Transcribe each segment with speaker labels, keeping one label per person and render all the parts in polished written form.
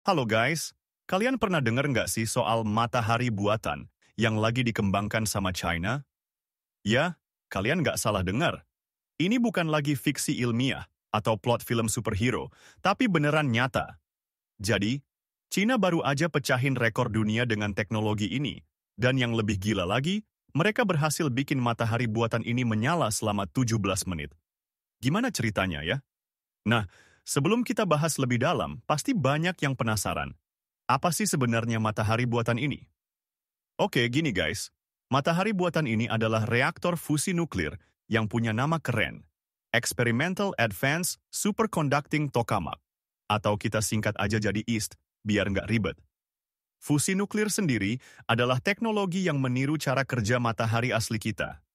Speaker 1: Halo guys, kalian pernah dengar nggak sih soal matahari buatan yang lagi dikembangkan sama China? Ya, kalian nggak salah dengar. Ini bukan lagi fiksi ilmiah atau plot film superhero, tapi beneran nyata. Jadi, China baru aja pecahin rekor dunia dengan teknologi ini. Dan yang lebih gila lagi, mereka berhasil bikin matahari buatan ini menyala selama 17 menit. Gimana ceritanya ya? Nah, sebelum kita bahas lebih dalam, pasti banyak yang penasaran. Apa sih sebenarnya matahari buatan ini? Oke, gini guys. Matahari buatan ini adalah reaktor fusi nuklir yang punya nama keren. Experimental Advanced Superconducting Tokamak. Atau kita singkat aja jadi EAST, biar nggak ribet. Fusi nuklir sendiri adalah teknologi yang meniru cara kerja matahari asli kita.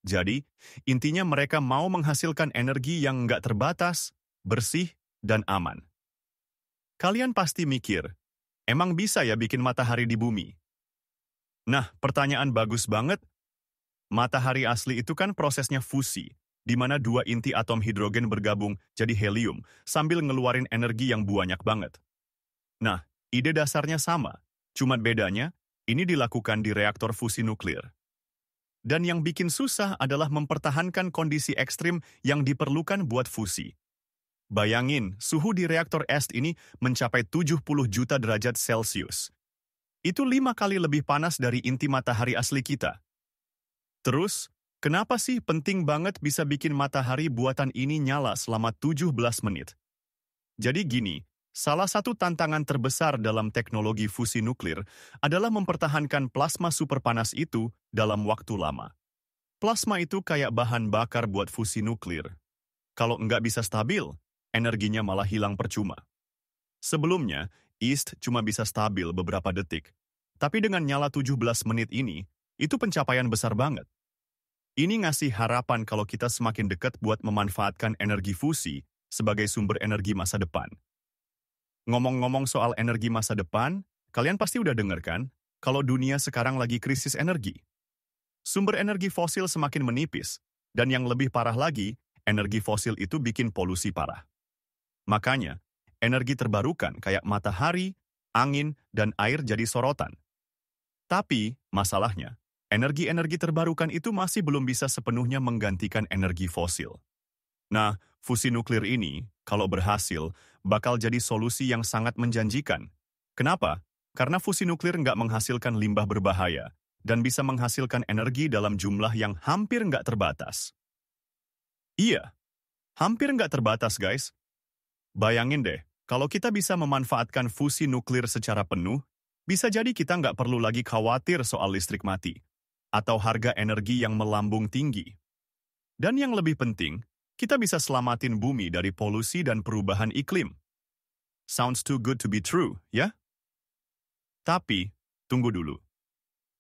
Speaker 1: Jadi, intinya mereka mau menghasilkan energi yang nggak terbatas, bersih, dan aman. Kalian pasti mikir, emang bisa ya bikin matahari di bumi? Nah, pertanyaan bagus banget. Matahari asli itu kan prosesnya fusi, di mana dua inti atom hidrogen bergabung jadi helium sambil ngeluarin energi yang banyak banget. Nah, ide dasarnya sama, cuma bedanya ini dilakukan di reaktor fusi nuklir. Dan yang bikin susah adalah mempertahankan kondisi ekstrim yang diperlukan buat fusi. Bayangin, suhu di reaktor EAST ini mencapai 70 juta derajat Celcius. Itu 5 kali lebih panas dari inti matahari asli kita. Terus, kenapa sih penting banget bisa bikin matahari buatan ini nyala selama 17 menit? Jadi gini, salah satu tantangan terbesar dalam teknologi fusi nuklir adalah mempertahankan plasma superpanas itu dalam waktu lama. Plasma itu kayak bahan bakar buat fusi nuklir. Kalau nggak bisa stabil, energinya malah hilang percuma. Sebelumnya, EAST cuma bisa stabil beberapa detik. Tapi dengan nyala 17 menit ini, itu pencapaian besar banget. Ini ngasih harapan kalau kita semakin dekat buat memanfaatkan energi fusi sebagai sumber energi masa depan. Ngomong-ngomong soal energi masa depan, kalian pasti udah denger kan, kalau dunia sekarang lagi krisis energi. Sumber energi fosil semakin menipis, dan yang lebih parah lagi, energi fosil itu bikin polusi parah. Makanya, energi terbarukan kayak matahari, angin, dan air jadi sorotan. Tapi, masalahnya, energi-energi terbarukan itu masih belum bisa sepenuhnya menggantikan energi fosil. Nah, fusi nuklir ini, kalau berhasil, bakal jadi solusi yang sangat menjanjikan. Kenapa? Karena fusi nuklir nggak menghasilkan limbah berbahaya, dan bisa menghasilkan energi dalam jumlah yang hampir nggak terbatas. Iya, hampir nggak terbatas guys. Bayangin deh, kalau kita bisa memanfaatkan fusi nuklir secara penuh, bisa jadi kita nggak perlu lagi khawatir soal listrik mati, atau harga energi yang melambung tinggi. Dan yang lebih penting, kita bisa selamatin bumi dari polusi dan perubahan iklim. Sounds too good to be true, ya? Tapi, tunggu dulu.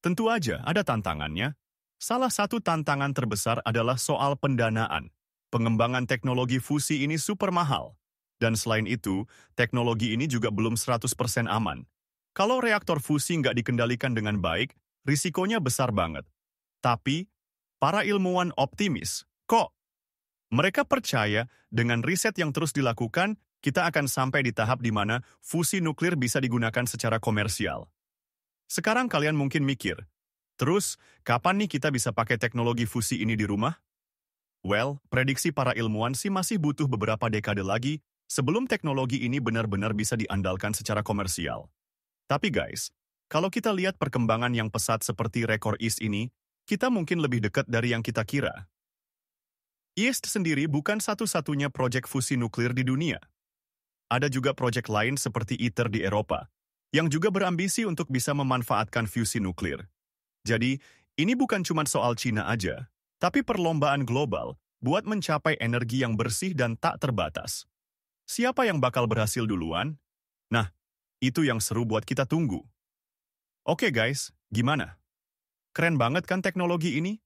Speaker 1: Tentu aja ada tantangannya. Salah satu tantangan terbesar adalah soal pendanaan. Pengembangan teknologi fusi ini super mahal. Dan selain itu, teknologi ini juga belum 100% aman. Kalau reaktor fusi nggak dikendalikan dengan baik, risikonya besar banget. Tapi, para ilmuwan optimis, kok? Mereka percaya dengan riset yang terus dilakukan, kita akan sampai di tahap di mana fusi nuklir bisa digunakan secara komersial. Sekarang kalian mungkin mikir, terus kapan nih kita bisa pakai teknologi fusi ini di rumah? Well, prediksi para ilmuwan sih masih butuh beberapa dekade lagi sebelum teknologi ini benar-benar bisa diandalkan secara komersial. Tapi guys, kalau kita lihat perkembangan yang pesat seperti rekor EAST ini, kita mungkin lebih dekat dari yang kita kira. EAST sendiri bukan satu-satunya proyek fusi nuklir di dunia. Ada juga proyek lain seperti ITER di Eropa, yang juga berambisi untuk bisa memanfaatkan fusi nuklir. Jadi, ini bukan cuma soal Cina aja, tapi perlombaan global buat mencapai energi yang bersih dan tak terbatas. Siapa yang bakal berhasil duluan? Nah, itu yang seru buat kita tunggu. Oke guys, gimana? Keren banget kan teknologi ini?